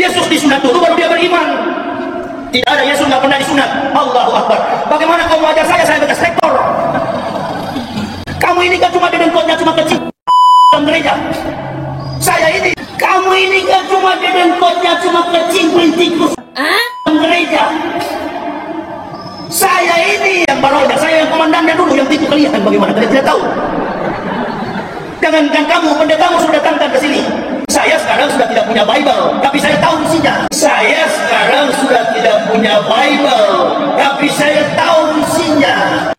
Yesus disunat dulu baru dia beriman. Tidak ada, Yesus nggak pernah disunat. Allahu Akbar. Bagaimana kau mau ajar saya bekas rektor? Kamu ini kan cuma dedengkotnya cuma kecil dalam gereja. Saya ini, kamu ini kan cuma dedengkotnya cuma kecimpring tikus dalam gereja. Saya ini yang baroja, saya yang komandannya dulu, yang tipu kalian. Bagaimana kalian tidak tahu? Jangankan kamu, pendetamu sudah datangkan ke sini. Saya sekarang sudah tidak punya Bible, tapi saya tahu isinya. Saya sekarang sudah tidak punya Bible, tapi saya tahu isinya.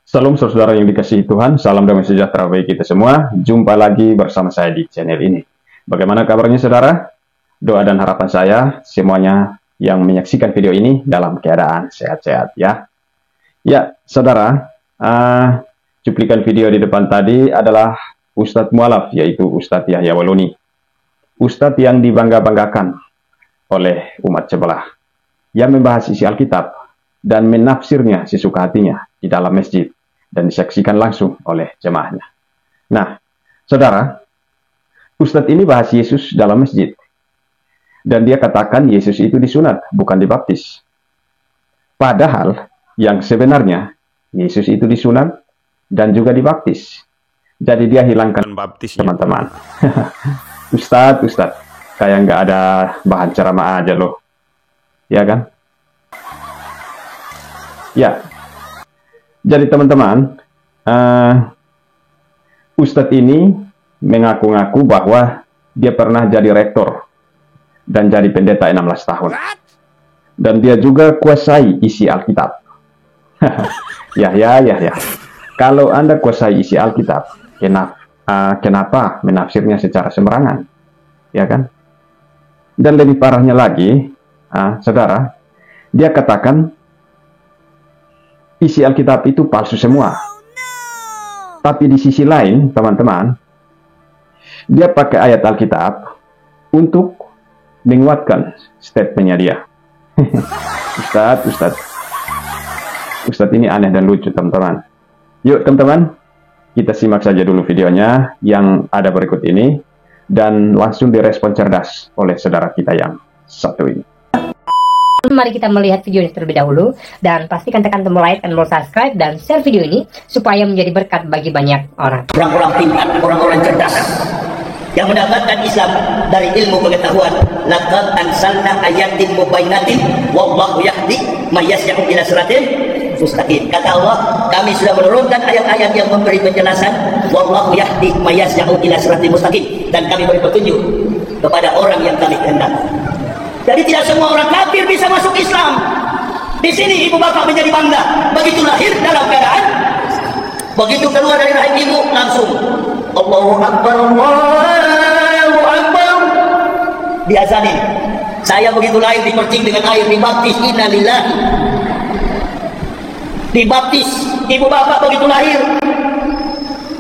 Salam saudara yang dikasihi Tuhan, salam damai sejahtera bagi kita semua. Jumpa lagi bersama saya di channel ini. Bagaimana kabarnya saudara? Doa dan harapan saya semuanya yang menyaksikan video ini dalam keadaan sehat-sehat ya. Ya saudara, cuplikan video di depan tadi adalah Ustadz Mualaf, yaitu Ustadz Yahya Waluni. Ustadz yang dibangga-banggakan oleh umat sebelah, yang membahas isi Alkitab dan menafsirnya sesuka hatinya di dalam masjid dan disaksikan langsung oleh jemaahnya. Nah, saudara, Ustadz ini bahas Yesus dalam masjid. Dan dia katakan Yesus itu disunat, bukan dibaptis. Padahal, yang sebenarnya, Yesus itu disunat dan juga dibaptis. Jadi dia hilangkan baptis, teman-teman. Ustadz, kayak nggak ada bahan ceramah aja loh. Ya kan? Ya. Jadi teman-teman, Ustadz ini mengaku-ngaku bahwa dia pernah jadi rektor dan jadi pendeta 16 tahun. Dan dia juga kuasai isi Alkitab. Ya. Kalau Anda kuasai isi Alkitab, kenapa menafsirnya secara sembarangan? Ya kan? Dan lebih parahnya lagi, saudara, dia katakan isi Alkitab itu palsu semua. Tapi di sisi lain, teman-teman, dia pakai ayat Alkitab untuk menguatkan statementnya dia. Ustadz ini aneh dan lucu, teman-teman. Yuk, teman-teman, kita simak saja dulu videonya yang ada berikut ini dan langsung direspon cerdas oleh saudara kita yang satu ini. Mari kita melihat video ini terlebih dahulu dan pastikan tekan tombol like dan tombol subscribe dan share video ini supaya menjadi berkat bagi banyak orang. Orang-orang pintar, orang-orang cerdas yang mendapatkan Islam dari ilmu pengetahuan. Laqad anzalna ayatin mubayyinatin wallahu yahdi may yas'u ila siratin mustaqim. Kata Allah, kami sudah menurunkan ayat-ayat yang memberi penjelasan. Wallahu yahdi may yas'u ila siratin mustaqim, dan kami beri petunjuk kepada orang yang kami kehendaki. Jadi tidak semua orang kafir bisa masuk Islam. Di sini ibu bapak menjadi bangga. Begitu lahir dalam keadaan, begitu keluar dari rahim ibu langsung Allahu Akbar, Allahu Akbar, diazanin. Saya begitu lahir dipercing dengan air, dibaptis, innalillahi. Dibaptis, ibu bapak begitu lahir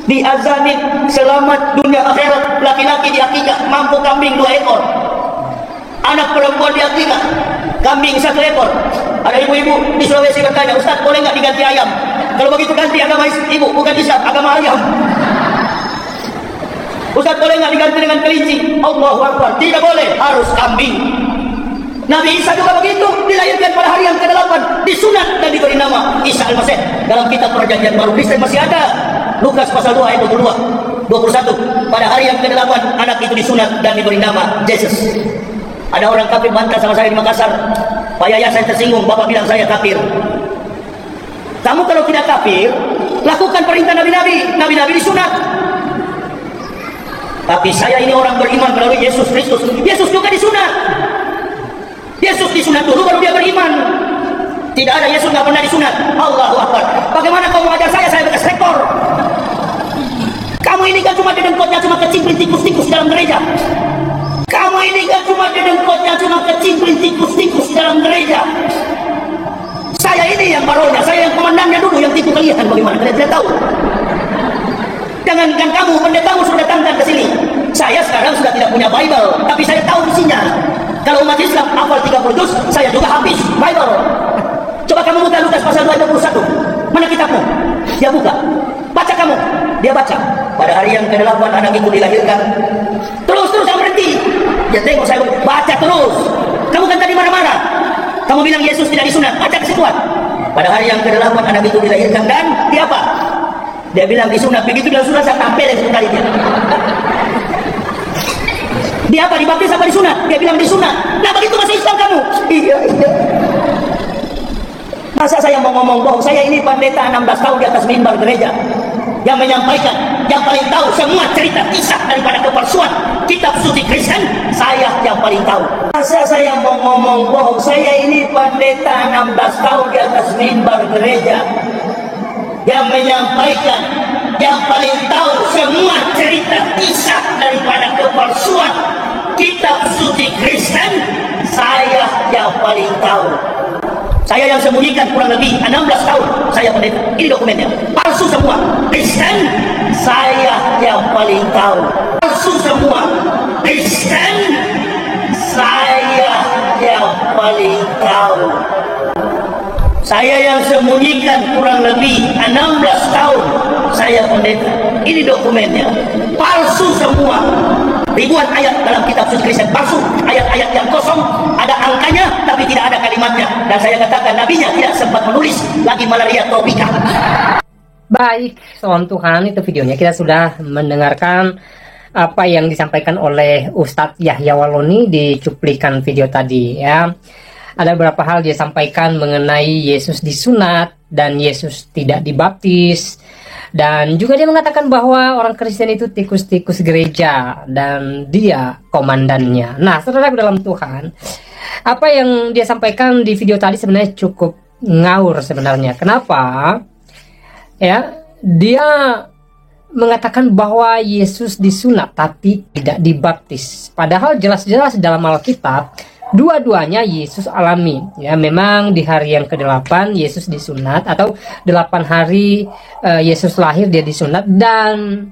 diazanin, selamat dunia akhirat. Laki-laki diakikah, mampu kambing 2 ekor. Anak perempuan diakikah, kambing 1 ekor. Ada ibu-ibu di Sulawesi bertanya, Ustaz boleh nggak diganti ayam? Kalau begitu ganti agama ibu, bukan Islam, agama ayam. Ustaz boleh nggak diganti dengan kelinci? Allahu Akbar, tidak boleh, harus kambing. Nabi Isa juga begitu, dilahirkan pada hari yang ke-8, disunat dan diberi nama Isa Al-Masih. Dalam kitab Perjanjian Baru Kristen masih ada. Lukas pasal 2 ayat 21. Pada hari yang ke-8 anak itu disunat dan diberi nama Yesus. Ada orang kafir bantah sama saya di Makassar. Pak Yaya, saya tersinggung, Bapak bilang saya kafir. Kamu kalau tidak kafir, lakukan perintah nabi-nabi. Nabi-nabi disunat. Tapi saya ini orang beriman melalui Yesus Kristus. Yesus juga disunat. Yesus disunat dulu baru dia beriman. Tidak ada, Yesus nggak pernah disunat. Allahu Akbar. Bagaimana kau mau ajar saya bekas rektor? Kamu ini kan cuma dedengkotnya cuma kecimpring tikus-tikus dalam gereja. Kamu ini kan cuma dedengkotnya cuma kecimpring tikus-tikus dalam gereja. Saya ini yang baronya, saya yang komandannya dulu, yang tipu kalian. Bagaimana kalian tidak tahu? Jangankan kamu, pendetamu sudah datangkan ke sini. Saya sekarang sudah tidak punya Bible, tapi saya tahu isinya. Kalau umat Islam hafal 30 juz, saya juga habis Bible. Coba kamu buka Lukas pasal 21. Mana kitabmu? Dia buka. Baca kamu. Dia baca. Pada hari yang ke-8 anak itu dilahirkan. Terus yang berhenti. Dia tengok saya, baca terus. Kamu ikhwan, pada hari yang ke-8 anak itu dilahirkan dan dia apa? Dia bilang disunat. Begitu dia sunat saya tampilin sekali dia. Dia apa? Dibaptis apa disunat? Dia bilang disunat. Nah begitu masih Islam kamu? Iya. Masa saya mau ngomong bohong? Saya ini pendeta 16 tahun di atas mimbar gereja yang menyampaikan, yang paling tahu semua cerita kisah daripada kepalsuan kitab suci Kristen. Saya yang paling tahu. Masa saya mau ngomong bohong? Saya ini pendeta 16 tahun di atas mimbar gereja yang menyampaikan, yang paling tahu semua cerita kisah daripada kepalsuan kitab suci Kristen. Saya yang paling tahu. Saya yang sembunyikan kurang lebih 16 tahun saya pendeta. Ini dokumennya. Palsu semua. Kristen, saya yang paling tahu. Palsu semua. Kristen, saya yang paling tahu. Saya yang sembunyikan kurang lebih 16 tahun saya pendeta. Ini dokumennya. Palsu semua. Ribuan ayat dalam kitab suci Kristen palsu, ayat-ayat yang kosong, ada angkanya tapi tidak ada kalimatnya. Dan saya katakan nabinya tidak sempat menulis lagi malaria tropika. Baik, salam Tuhan, itu videonya. Kita sudah mendengarkan apa yang disampaikan oleh Ustadz Yahya Waloni di cuplikan video tadi ya. Ada beberapa hal dia sampaikan mengenai Yesus disunat dan Yesus tidak dibaptis. Dan juga dia mengatakan bahwa orang Kristen itu tikus-tikus gereja dan dia komandannya. Nah, saudara dalam Tuhan, apa yang dia sampaikan di video tadi sebenarnya cukup ngawur sebenarnya. Kenapa? Ya, dia mengatakan bahwa Yesus disunat tapi tidak dibaptis. Padahal jelas-jelas dalam Alkitab dua-duanya Yesus alami ya. Memang di hari yang ke-8 Yesus disunat, atau 8 hari Yesus lahir dia disunat. Dan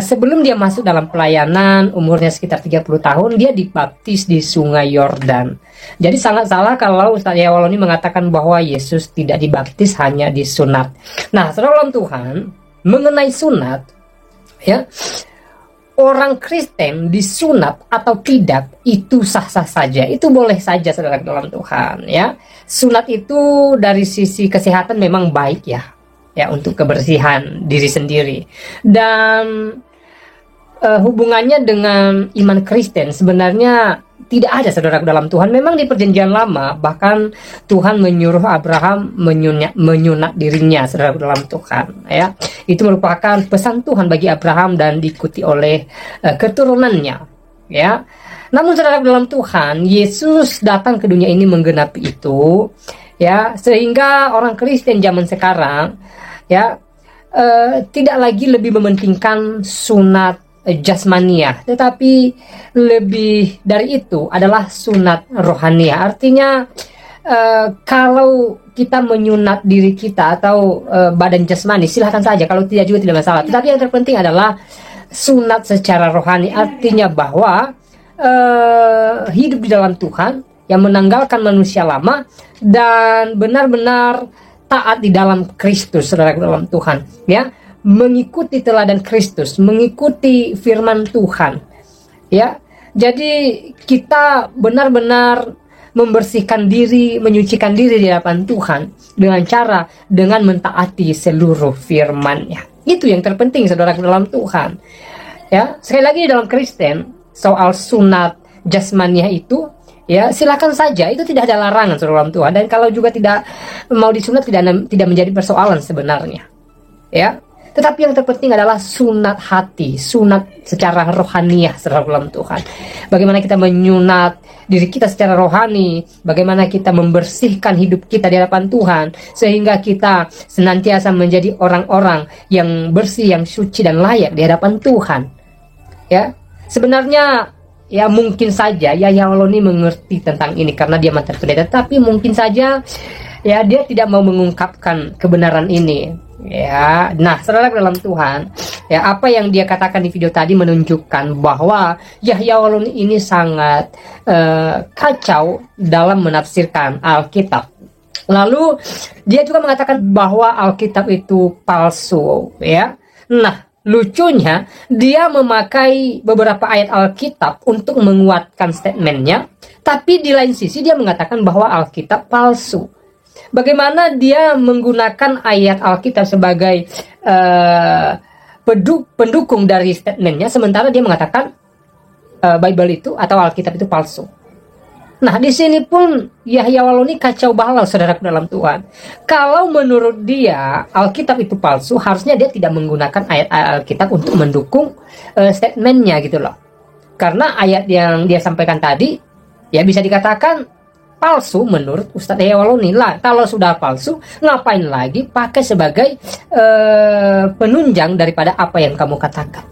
sebelum dia masuk dalam pelayanan umurnya sekitar 30 tahun dia dibaptis di sungai Yordan. Jadi sangat salah kalau Ustaz Yahya Waloni mengatakan bahwa Yesus tidak dibaptis, hanya disunat. Nah, saudara dalam Tuhan, mengenai sunat ya, orang Kristen disunat atau tidak itu sah-sah saja, itu boleh saja saudara dalam Tuhan ya. Sunat itu dari sisi kesehatan memang baik ya, untuk kebersihan diri sendiri. Dan hubungannya dengan iman Kristen sebenarnya tidak ada saudara dalam Tuhan. Memang di perjanjian lama bahkan Tuhan menyuruh Abraham menyunat dirinya saudara dalam Tuhan ya. Itu merupakan pesan Tuhan bagi Abraham dan diikuti oleh keturunannya ya. Namun saudara dalam Tuhan, Yesus datang ke dunia ini menggenapi itu ya, sehingga orang Kristen zaman sekarang ya tidak lagi lebih mementingkan sunat jasmaniah, tetapi lebih dari itu adalah sunat rohaniah. Artinya kalau kita menyunat diri kita atau badan jasmani silahkan saja, kalau tidak juga tidak masalah. Tetapi yang terpenting adalah sunat secara rohani, artinya bahwa hidup di dalam Tuhan yang menanggalkan manusia lama dan benar-benar taat di dalam Kristus saudara dalam Tuhan ya. Mengikuti teladan Kristus, mengikuti firman Tuhan ya. Jadi kita benar-benar membersihkan diri, menyucikan diri di hadapan Tuhan dengan mentaati seluruh firman-Nya. Itu yang terpenting saudara dalam Tuhan ya. Sekali lagi dalam Kristen soal sunat jasmaniah itu ya, silakan saja, itu tidak ada larangan saudara dalam Tuhan. Dan kalau juga tidak mau disunat tidak menjadi persoalan sebenarnya ya. Tetapi yang terpenting adalah sunat hati, sunat secara rohaniah saudara dalam Tuhan. Bagaimana kita menyunat diri kita secara rohani, bagaimana kita membersihkan hidup kita di hadapan Tuhan, sehingga kita senantiasa menjadi orang-orang yang bersih, yang suci dan layak di hadapan Tuhan ya. Sebenarnya ya mungkin saja Yahya Waloni mengerti tentang ini karena dia mantan pendeta, tapi mungkin saja ya dia tidak mau mengungkapkan kebenaran ini ya. Nah saudara dalam Tuhan ya, apa yang dia katakan di video tadi menunjukkan bahwa Yahya Waloni ini sangat kacau dalam menafsirkan Alkitab. Lalu dia juga mengatakan bahwa Alkitab itu palsu ya. Nah lucunya dia memakai beberapa ayat Alkitab untuk menguatkan statementnya, tapi di lain sisi dia mengatakan bahwa Alkitab palsu Bagaimana dia menggunakan ayat Alkitab sebagai pendukung dari statementnya, sementara dia mengatakan Bible itu atau Alkitab itu palsu. Nah, di sini pun Yahya Waloni kacau balau, saudaraku dalam Tuhan. Kalau menurut dia Alkitab itu palsu, harusnya dia tidak menggunakan ayat Alkitab untuk mendukung statementnya gitu loh. Karena ayat yang dia sampaikan tadi, ya bisa dikatakan palsu menurut Ustadz Yahya Waloni lah. Kalau sudah palsu, ngapain lagi pakai sebagai penunjang daripada apa yang kamu katakan?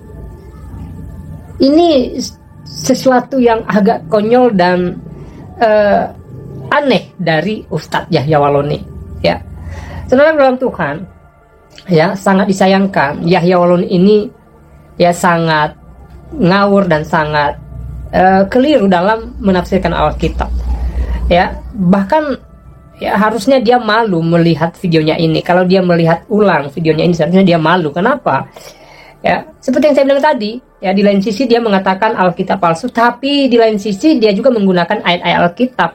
Ini sesuatu yang agak konyol dan aneh dari Ustadz Yahya Waloni, ya. Saudara dalam Tuhan, ya, sangat disayangkan Yahya Waloni ini ya sangat ngawur dan sangat keliru dalam menafsirkan Alkitab, ya. Bahkan ya harusnya dia malu melihat videonya ini. Kalau dia melihat ulang videonya ini, seharusnya dia malu. Kenapa? Ya, seperti yang saya bilang tadi, ya, di lain sisi dia mengatakan Alkitab palsu, tapi di lain sisi dia juga menggunakan ayat-ayat Alkitab.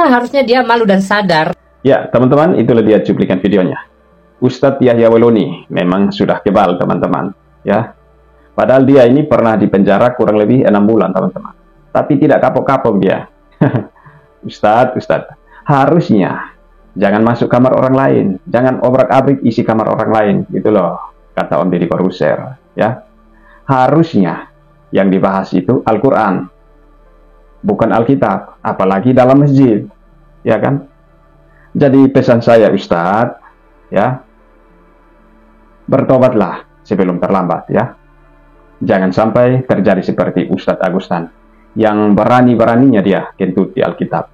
harusnya dia malu dan sadar. Ya, teman-teman, itulah dia cuplikan videonya. Ustadz Yahya Waloni memang sudah kebal, teman-teman, ya. Padahal dia ini pernah dipenjara kurang lebih 6 bulan, teman-teman. Tapi tidak kapok-kapok dia. Ustadz, harusnya jangan masuk kamar orang lain, jangan obrak-abrik isi kamar orang lain, gitu loh, kata Om Deddy Corbuzier, ya. Harusnya yang dibahas itu Al-Quran, bukan Alkitab, apalagi dalam masjid, ya kan. Jadi pesan saya, Ustadz, ya, bertobatlah sebelum terlambat, ya. Jangan sampai terjadi seperti Ustadz Agustan yang berani-beraninya dia kentut di Alkitab.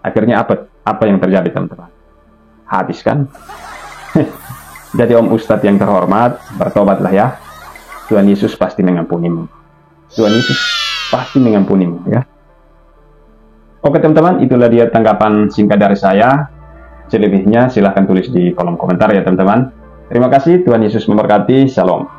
Akhirnya apa yang terjadi, teman-teman? Habis kan? Jadi Om Ustadz yang terhormat, bertobatlah ya. Tuhan Yesus pasti mengampunimu. Tuhan Yesus pasti mengampunimu, ya. Oke teman-teman, itulah dia tanggapan singkat dari saya. Selebihnya silahkan tulis di kolom komentar ya teman-teman. Terima kasih, Tuhan Yesus memberkati. Shalom.